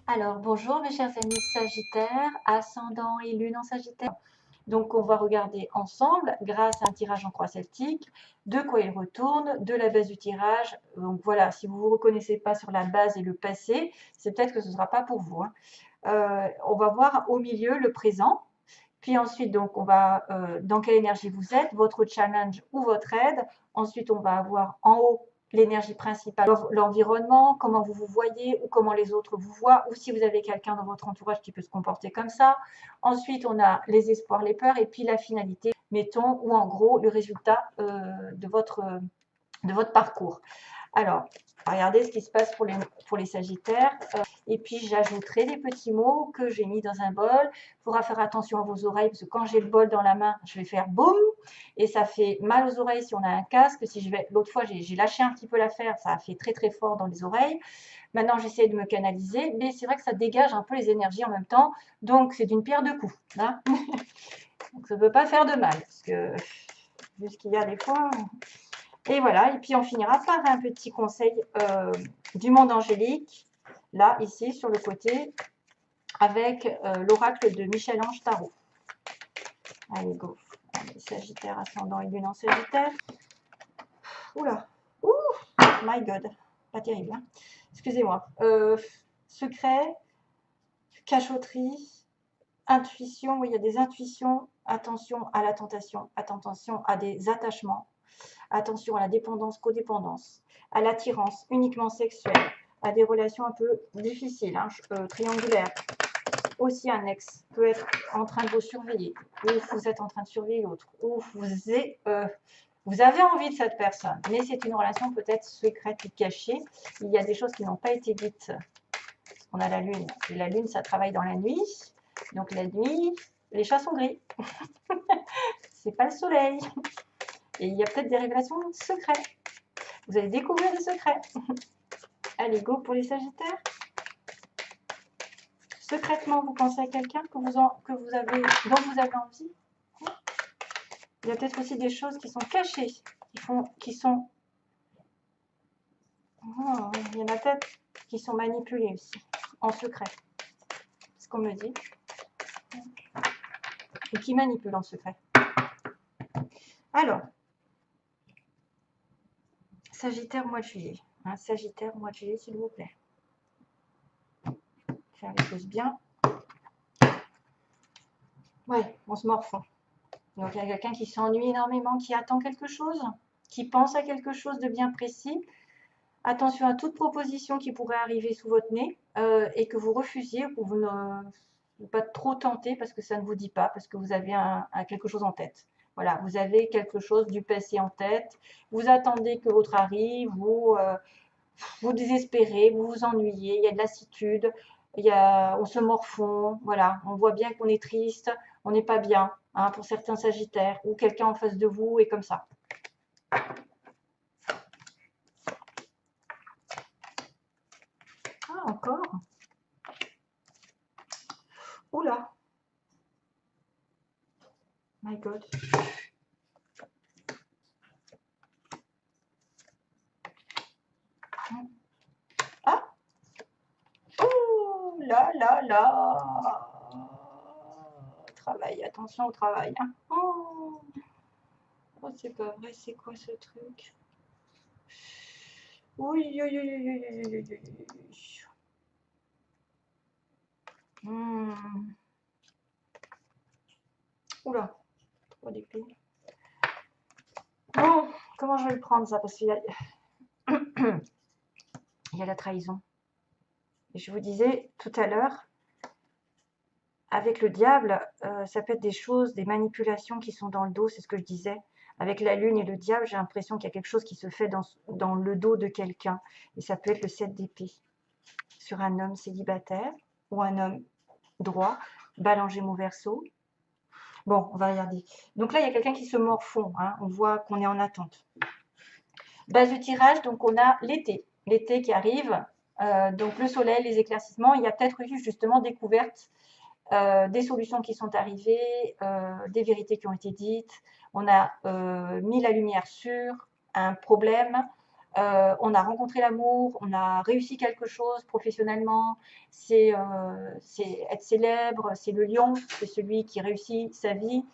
Alors, bonjour mes chers amis Sagittaires, ascendant et lune en Sagittaire. Donc, on va regarder ensemble, grâce à un tirage en croix celtique, de quoi il retourne, de la base du tirage. Donc voilà, si vous ne vous reconnaissez pas sur la base et le passé, c'est peut-être que ce ne sera pas pour vous, hein. On va voir au milieu le présent. Puis ensuite, donc, on va dans quelle énergie vous êtes, votre challenge ou votre aide. Ensuite, on va avoir en haut l'énergie principale, l'environnement, comment vous vous voyez ou comment les autres vous voient, ou si vous avez quelqu'un dans votre entourage qui peut se comporter comme ça. Ensuite, on a les espoirs, les peurs, et puis la finalité, mettons, ou en gros, le résultat de votre parcours. Alors, regardez ce qui se passe pour les Sagittaires. Et puis, j'ajouterai des petits mots que j'ai mis dans un bol. Il faudra faire attention à vos oreilles, parce que quand j'ai le bol dans la main, je vais faire boum, et ça fait mal aux oreilles si on a un casque. L'autre fois, j'ai lâché un petit peu l'affaire, ça a fait très très fort dans les oreilles. Maintenant, j'essaie de me canaliser, mais c'est vrai que ça dégage un peu les énergies en même temps. Donc, c'est d'une pierre deux coups, hein. Donc, ça ne peut pas faire de mal, parce que vu ce qu'il y a des fois... Et voilà, et puis on finira par un petit conseil du monde angélique, là, ici, sur le côté, avec l'oracle de Michel-Ange Tarot. Allez, go. Allez, Sagittaire, ascendant et lune en Sagittaire. Oula, ouh, my God, pas terrible, hein. Excusez-moi. Secret, cachotterie, intuition, oui, il y a des intuitions. Attention à la tentation, attention à des attachements. Attention à la dépendance, codépendance, à l'attirance uniquement sexuelle, à des relations un peu difficiles, hein, triangulaires. Aussi, un ex peut être en train de vous surveiller, ou vous êtes en train de surveiller l'autre, ou vous avez envie de cette personne, mais c'est une relation peut-être secrète ou cachée. Il y a des choses qui n'ont pas été dites. On a la lune, et la lune, ça travaille dans la nuit. Donc la nuit, les chats sont gris. C'est pas le soleil. Et il y a peut-être des révélations secrètes. Vous allez découvrir des secrets. Allez, go pour les Sagittaires. Secrètement, vous pensez à quelqu'un dont vous avez envie. Il y a peut-être aussi des choses qui sont cachées, qui sont... il y en a peut-être qui sont manipulées aussi, en secret. C'est ce qu'on me dit. Et qui manipulent en secret. Alors, Sagittaire, mois de juillet. Hein, Sagittaire, mois de juillet, s'il vous plaît. Faire les choses bien. Ouais, on se morfond. Donc, il y a quelqu'un qui s'ennuie énormément, qui attend quelque chose, qui pense à quelque chose de bien précis. Attention à toute proposition qui pourrait arriver sous votre nez et que vous refusiez, que vous ne pas trop tenter parce que ça ne vous dit pas, parce que vous avez quelque chose en tête. Voilà, vous avez quelque chose du passé en tête, vous attendez que l'autre arrive, vous désespérez, vous vous ennuyez, il y a de lassitude, on se morfond, voilà, on voit bien qu'on est triste, on n'est pas bien, hein, pour certains Sagittaires, ou quelqu'un en face de vous est comme ça. Ah, encore? Oula! My God. Ah! Oh là là là! Travail, attention au travail, hein. Oh, oh c'est pas vrai, c'est quoi ce truc? Oui, oui, oui, oui, oui, oui, oui, oui. Oula, 3 d'épée. Bon, comment je vais le prendre ça? Parce qu'il y a... il y a la trahison. Et je vous disais tout à l'heure, avec le diable, ça peut être des choses, des manipulations qui sont dans le dos, c'est ce que je disais. Avec la lune et le diable, j'ai l'impression qu'il y a quelque chose qui se fait dans le dos de quelqu'un. Et ça peut être le 7 d'épée sur un homme célibataire ou un homme droit, Balance Gémeaux Verseau. Bon, on va regarder. Donc là, il y a quelqu'un qui se morfond, hein. On voit qu'on est en attente. Base du tirage, donc on a l'été qui arrive. Donc le soleil, les éclaircissements. Il y a peut-être eu justement découverte des solutions qui sont arrivées, des vérités qui ont été dites. On a mis la lumière sur un problème. on a rencontré l'amour, on a réussi quelque chose professionnellement, c'est être célèbre, c'est le lion, c'est celui qui réussit sa vie,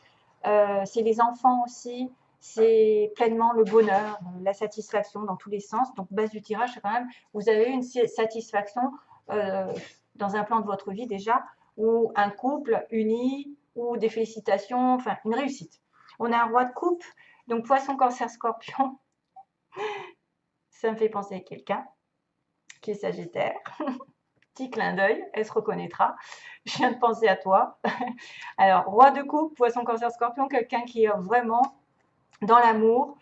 c'est les enfants aussi, c'est pleinement le bonheur, la satisfaction dans tous les sens. Donc base du tirage, c'est quand même, vous avez une satisfaction dans un plan de votre vie déjà, ou un couple uni, ou des félicitations, enfin une réussite. On a un roi de coupe, donc poisson, cancer, scorpion, ça me fait penser à quelqu'un qui est sagittaire. Petit clin d'œil, elle se reconnaîtra. Je viens de penser à toi. Alors, roi de coupe, poisson, cancer, scorpion, quelqu'un qui est vraiment dans l'amour,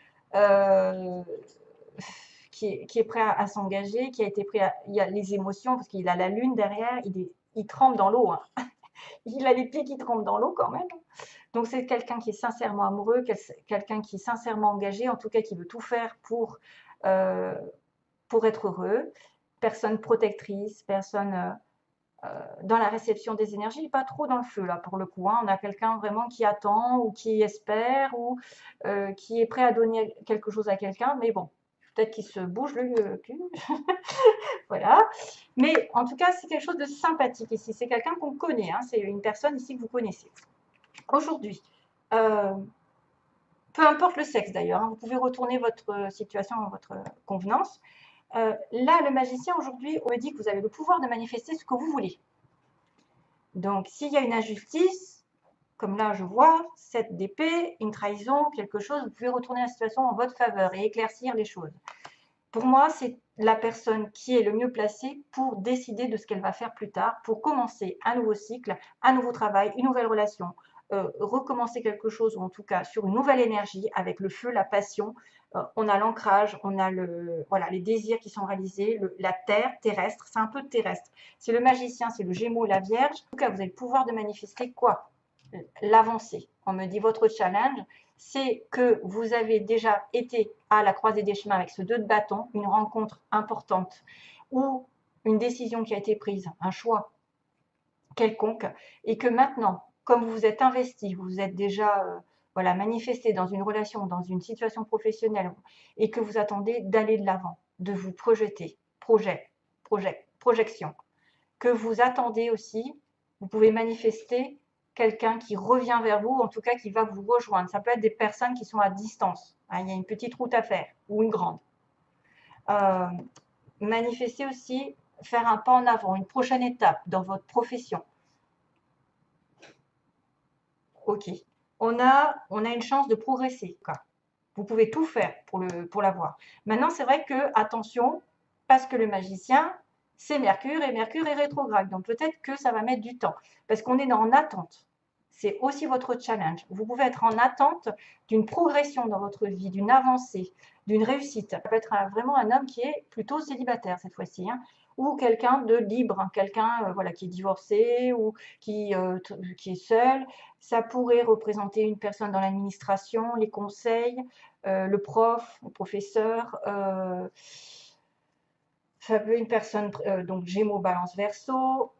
qui est prêt à s'engager, qui a été prêt à... Il y a les émotions, parce qu'il a la lune derrière, il trempe dans l'eau. Hein. Il a les pieds qui trempent dans l'eau quand même. Donc, c'est quelqu'un qui est sincèrement amoureux, quelqu'un qui est sincèrement engagé, en tout cas qui veut tout faire pour être heureux. Personne protectrice, personne dans la réception des énergies, pas trop dans le feu là pour le coup. Hein. On a quelqu'un vraiment qui attend ou qui espère ou qui est prêt à donner quelque chose à quelqu'un, mais bon, peut-être qu'il se bouge le cul. Voilà. Mais en tout cas, c'est quelque chose de sympathique ici. C'est quelqu'un qu'on connaît. Hein. C'est une personne ici que vous connaissez. Aujourd'hui, peu importe le sexe d'ailleurs, hein, vous pouvez retourner votre situation, votre convenance. Là, le magicien aujourd'hui, on me dit que vous avez le pouvoir de manifester ce que vous voulez. Donc, s'il y a une injustice, comme là je vois, 7 d'épée, une trahison, quelque chose, vous pouvez retourner la situation en votre faveur et éclaircir les choses. Pour moi, c'est la personne qui est le mieux placée pour décider de ce qu'elle va faire plus tard, pour commencer un nouveau cycle, un nouveau travail, une nouvelle relation, recommencer quelque chose, ou en tout cas sur une nouvelle énergie, avec le feu, la passion. On a l'ancrage, on a voilà, les désirs qui sont réalisés, la terre terrestre, c'est un peu terrestre. C'est le magicien, c'est le Gémeaux, la Vierge. En tout cas, vous avez le pouvoir de manifester quoi? L'avancée. On me dit votre challenge, c'est que vous avez déjà été à la croisée des chemins avec ce 2 de bâton, une rencontre importante ou une décision qui a été prise, un choix quelconque, et que maintenant, comme vous vous êtes investi, vous vous êtes déjà voilà, manifesté dans une relation, dans une situation professionnelle, et que vous attendez d'aller de l'avant, de vous projeter, projection, que vous attendez aussi, vous pouvez manifester quelqu'un qui revient vers vous, en tout cas qui va vous rejoindre. Ça peut être des personnes qui sont à distance. Hein, il y a une petite route à faire ou une grande. Manifester aussi, faire un pas en avant, une prochaine étape dans votre profession. Ok. On a une chance de progresser. Quoi. Vous pouvez tout faire pour l'avoir. Maintenant, c'est vrai que, attention, parce que le magicien, c'est Mercure et Mercure est rétrograde. Donc peut-être que ça va mettre du temps. Parce qu'on est en attente. C'est aussi votre challenge. Vous pouvez être en attente d'une progression dans votre vie, d'une avancée, d'une réussite. Ça peut être vraiment un homme qui est plutôt célibataire cette fois-ci. Hein, ou quelqu'un de libre, hein, quelqu'un voilà, qui est divorcé ou qui est seul. Ça pourrait représenter une personne dans l'administration, les conseils, le prof, le professeur. Ça peut être une personne, donc Gémeaux, Balance, Verseau,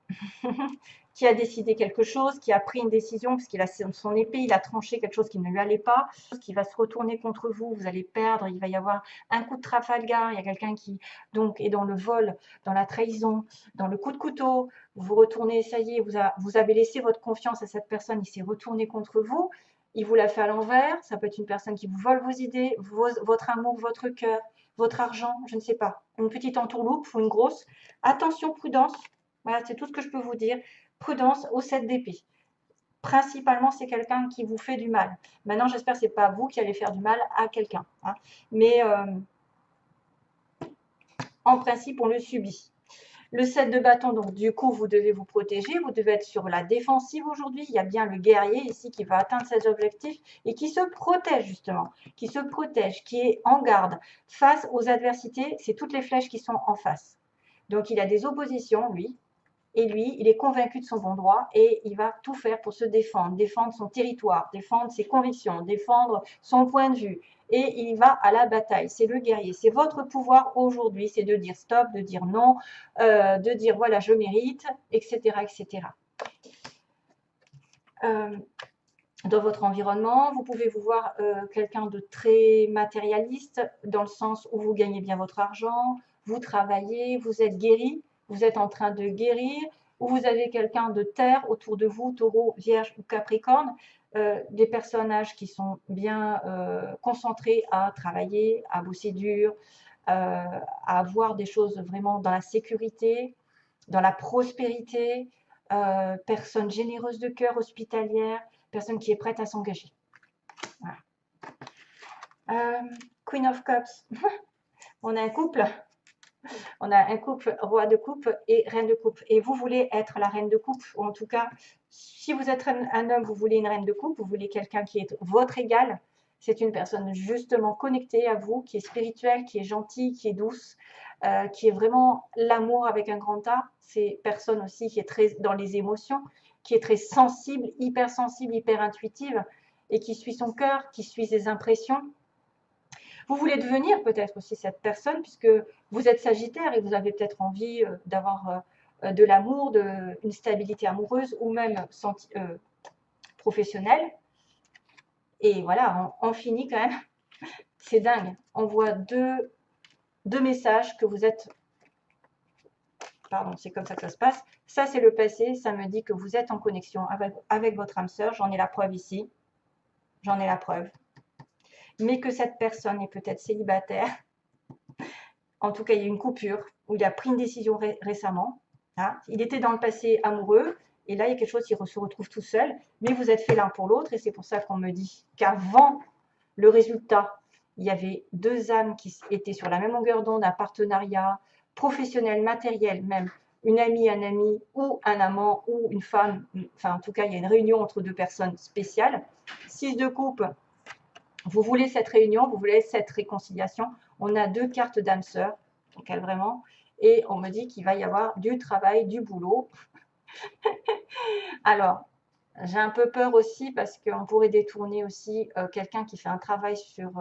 qui a décidé quelque chose, qui a pris une décision, parce qu'il a son épée, il a tranché quelque chose qui ne lui allait pas, qui va se retourner contre vous, vous allez perdre, il va y avoir un coup de Trafalgar, il y a quelqu'un qui donc est dans le vol, dans la trahison, dans le coup de couteau, vous retournez, ça y est, vous avez laissé votre confiance à cette personne, il s'est retourné contre vous, il vous l'a fait à l'envers, ça peut être une personne qui vous vole vos idées, votre amour, votre cœur, votre argent, je ne sais pas, une petite entourloupe ou une grosse. Attention, prudence, voilà, c'est tout ce que je peux vous dire. Prudence au 7 d'épée. Principalement, c'est quelqu'un qui vous fait du mal. Maintenant, j'espère que ce n'est pas vous qui allez faire du mal à quelqu'un. Hein. Mais en principe, on le subit. Le 7 de bâton, donc du coup, vous devez vous protéger. Vous devez être sur la défensive aujourd'hui. Il y a bien le guerrier ici qui va atteindre ses objectifs et qui se protège justement. Qui se protège, qui est en garde face aux adversités. C'est toutes les flèches qui sont en face. Donc, il a des oppositions, lui. Et lui, il est convaincu de son bon droit et il va tout faire pour se défendre, défendre son territoire, défendre ses convictions, défendre son point de vue. Et il va à la bataille. C'est le guerrier. C'est votre pouvoir aujourd'hui, c'est de dire stop, de dire non, de dire voilà, je mérite, etc. etc. dans votre environnement. Vous pouvez vous voir quelqu'un de très matérialiste, dans le sens où vous gagnez bien votre argent, vous travaillez, vous êtes guéri, vous êtes en train de guérir, ou vous avez quelqu'un de terre autour de vous, taureau, vierge ou capricorne, des personnages qui sont bien concentrés à travailler, à bosser dur, à avoir des choses vraiment dans la sécurité, dans la prospérité, personne généreuse de cœur, hospitalière, personne qui est prête à s'engager. Voilà. Queen of Cups. On a un couple. On a un couple, roi de coupe et reine de coupe. Et vous voulez être la reine de coupe, ou en tout cas, si vous êtes un homme, vous voulez une reine de coupe, vous voulez quelqu'un qui est votre égal. C'est une personne justement connectée à vous, qui est spirituelle, qui est gentille, qui est douce, qui est vraiment l'amour avec un grand A. C'est personne aussi qui est très dans les émotions, qui est très sensible, hyper intuitive, et qui suit son cœur, qui suit ses impressions. Vous voulez devenir peut-être aussi cette personne, puisque vous êtes Sagittaire et vous avez peut-être envie d'avoir de l'amour, une stabilité amoureuse ou même professionnelle. Et voilà, on finit quand même. C'est dingue. On voit deux messages que vous êtes... Pardon, c'est comme ça que ça se passe. Ça, c'est le passé. Ça me dit que vous êtes en connexion avec votre âme sœur. J'en ai la preuve ici. J'en ai la preuve. Mais que cette personne est peut-être célibataire. En tout cas, il y a une coupure où il a pris une décision récemment. Hein. Il était dans le passé amoureux et là, il y a quelque chose qui se retrouve tout seul. Mais vous êtes fait l'un pour l'autre et c'est pour ça qu'on me dit qu'avant le résultat, il y avait deux âmes qui étaient sur la même longueur d'onde, un partenariat professionnel, matériel même, une amie, un ami ou un amant ou une femme. Enfin, en tout cas, il y a une réunion entre deux personnes spéciales. 6 de coupe. Vous voulez cette réunion, vous voulez cette réconciliation. On a deux cartes d'âme sœur, donc elle vraiment, et on me dit qu'il va y avoir du travail, du boulot. Alors, j'ai un peu peur aussi parce qu'on pourrait détourner aussi quelqu'un qui fait un travail sur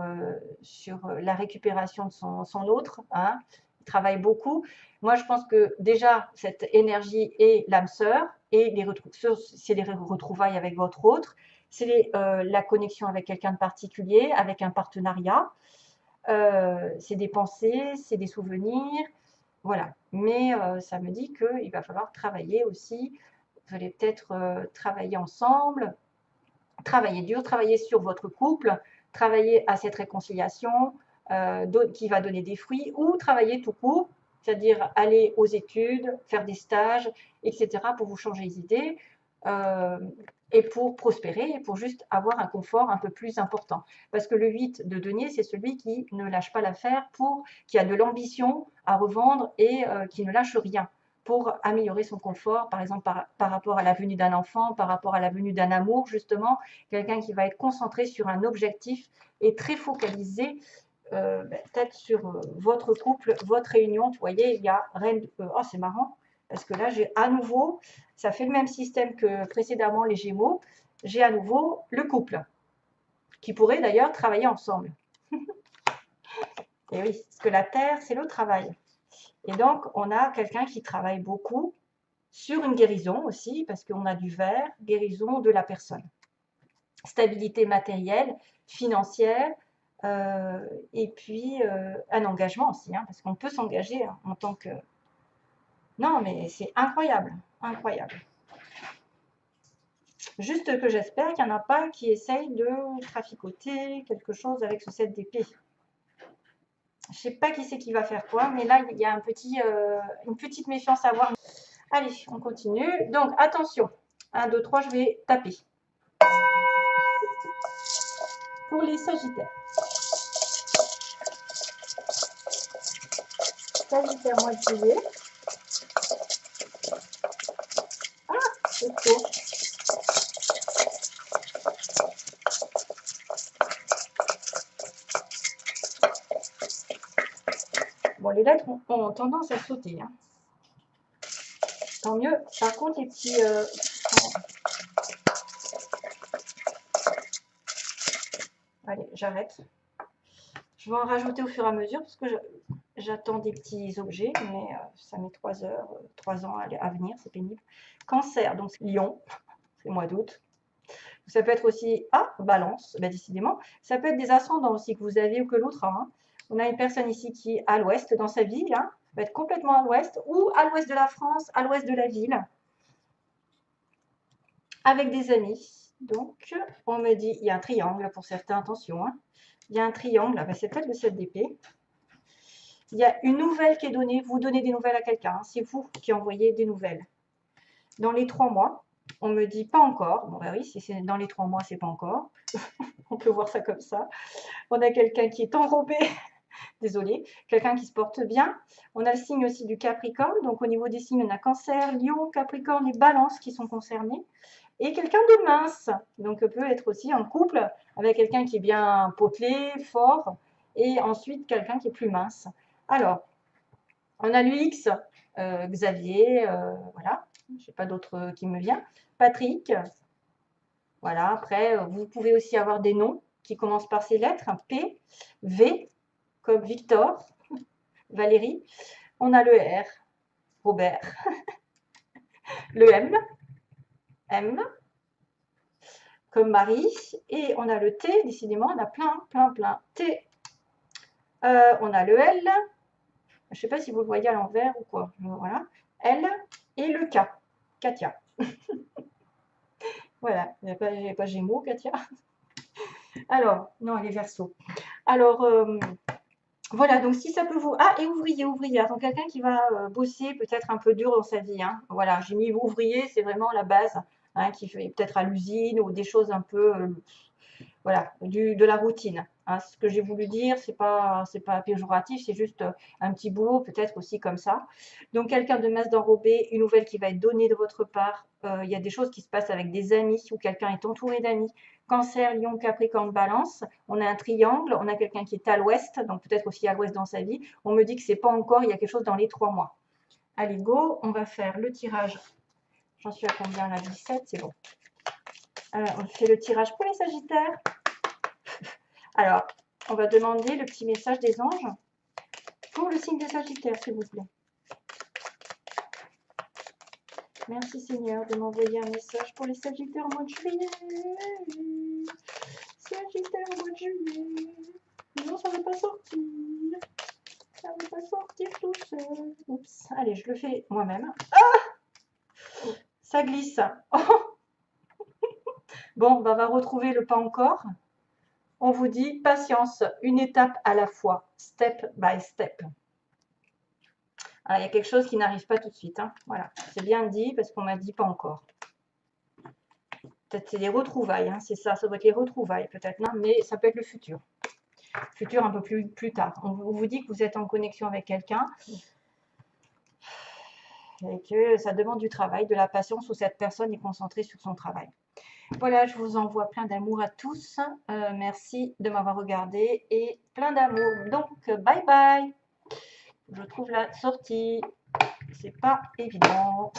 la récupération de son autre. Hein. Il travaille beaucoup. Moi, je pense que déjà, cette énergie est l'âme sœur et c'est les retrouvailles avec votre autre. C'est la connexion avec quelqu'un de particulier, avec un partenariat. C'est des pensées, c'est des souvenirs. Voilà. Mais ça me dit qu'il va falloir travailler aussi. Vous allez peut-être travailler ensemble, travailler dur, travailler sur votre couple, travailler à cette réconciliation qui va donner des fruits, ou travailler tout court, c'est-à-dire aller aux études, faire des stages, etc. pour vous changer les idées et pour prospérer, et pour juste avoir un confort un peu plus important. Parce que le 8 de denier, c'est celui qui ne lâche pas l'affaire, qui a de l'ambition à revendre et qui ne lâche rien pour améliorer son confort, par exemple par rapport à la venue d'un enfant, par rapport à la venue d'un amour, justement, quelqu'un qui va être concentré sur un objectif et très focalisé peut-être sur votre couple, votre réunion. Vous voyez, il y a reine, oh c'est marrant, parce que là j'ai à nouveau, ça fait le même système que précédemment les Gémeaux, j'ai à nouveau le couple, qui pourrait d'ailleurs travailler ensemble. Et oui, parce que la Terre, c'est le travail. Et donc, on a quelqu'un qui travaille beaucoup sur une guérison aussi, parce qu'on a du vert, guérison de la personne. Stabilité matérielle, financière, et puis un engagement aussi, hein, parce qu'on peut s'engager hein, en tant que... Non, mais c'est incroyable, incroyable. Juste que j'espère qu'il n'y en a pas qui essayent de traficoter quelque chose avec ce 7 d'épée. Je ne sais pas qui c'est qui va faire quoi, mais là, il y a une petite méfiance à avoir. Allez, on continue. Donc, attention. 1, 2, 3, je vais taper. Pour les Sagittaires. Sagittaire, mois de juillet. Ah, c'est faux. Bon, les lettres ont tendance à sauter. Hein. Tant mieux. Par contre, les petits... Allez, j'arrête. Je vais en rajouter au fur et à mesure parce que j'attends des petits objets, mais ça met 3 ans à venir, c'est pénible. Cancer, donc Lion, c'est le mois d'août. Ça peut être aussi, ah, balance, ben, décidément. Ça peut être des ascendants aussi que vous avez ou que l'autre a. Hein. On a une personne ici qui est à l'ouest dans sa ville, hein. Ça peut être complètement à l'ouest ou à l'ouest de la France, à l'ouest de la ville, avec des amis. Donc, on me dit, il y a un triangle pour certains, attention. Hein. Il y a un triangle, ben, c'est peut-être le 7 d'épée. Il y a une nouvelle qui est donnée, vous donnez des nouvelles à quelqu'un, hein. C'est vous qui envoyez des nouvelles. Dans les 3 mois, on me dit pas encore. Bon, ben oui, si c'est dans les 3 mois, c'est pas encore. On peut voir ça comme ça. On a quelqu'un qui est enrobé, désolé, quelqu'un qui se porte bien. On a le signe aussi du Capricorne. Donc, au niveau des signes, on a Cancer, Lion, Capricorne et Balance qui sont concernés. Et quelqu'un de mince. Donc, peut être aussi en couple avec quelqu'un qui est bien potelé, fort. Et ensuite, quelqu'un qui est plus mince. Alors, on a l'UX, Xavier, voilà. Je n'ai pas d'autre qui me vient. Patrick. Voilà, après, vous pouvez aussi avoir des noms qui commencent par ces lettres. P, V, comme Victor, Valérie. On a le R, Robert. Le M, M, comme Marie. Et on a le T, décidément, on a plein. T. On a le L. Je ne sais pas si vous le voyez à l'envers ou quoi. Voilà. L et le K, Katia. Voilà, il n'y a pas Gémeaux, Katia. Alors, non, elle est Verseau. Alors, voilà, donc si ça peut vous... Ah, et ouvrier. Donc, quelqu'un qui va bosser peut-être un peu dur dans sa vie. Hein. Voilà, j'ai mis ouvrier, c'est vraiment la base, hein, qui fait peut-être à l'usine ou des choses un peu... voilà, de la routine. Hein. Ce que j'ai voulu dire, c'est pas péjoratif, c'est juste un petit boulot, peut-être aussi comme ça. Donc, quelqu'un de masse d'enrobé, une nouvelle qui va être donnée de votre part. Il y a des choses qui se passent avec des amis ou quelqu'un est entouré d'amis. Cancer, Lion, Capricorne, Balance. On a un triangle, on a quelqu'un qui est à l'ouest, donc peut-être aussi à l'ouest dans sa vie. On me dit que c'est pas encore, il y a quelque chose dans les 3 mois. Allez, go, on va faire le tirage. J'en suis à combien là? 17, c'est bon. On fait le tirage pour les Sagittaires. Alors, on va demander le petit message des anges pour le signe des Sagittaires, s'il vous plaît. Merci Seigneur de m'envoyer un message pour les Sagittaires au mois de juillet. Sagittaire au mois de juillet. Non, ça ne va pas sortir. Ça ne va pas sortir tout seul. Oups, allez, je le fais moi-même. Ah, ça glisse. Oh. Bon, bah, on va retrouver le pas encore. On vous dit patience, une étape à la fois, step by step. Alors, il y a quelque chose qui n'arrive pas tout de suite. Hein. Voilà, c'est bien dit parce qu'on m'a dit pas encore. Peut-être c'est des retrouvailles, hein. C'est ça, ça doit être les retrouvailles peut-être, non, mais ça peut être le futur. Futur un peu plus tard. On vous dit que vous êtes en connexion avec quelqu'un et que ça demande du travail, de la patience où cette personne est concentrée sur son travail. Voilà, je vous envoie plein d'amour à tous. Merci de m'avoir regardé et plein d'amour. Donc, bye bye. Je trouve la sortie. C'est pas évident.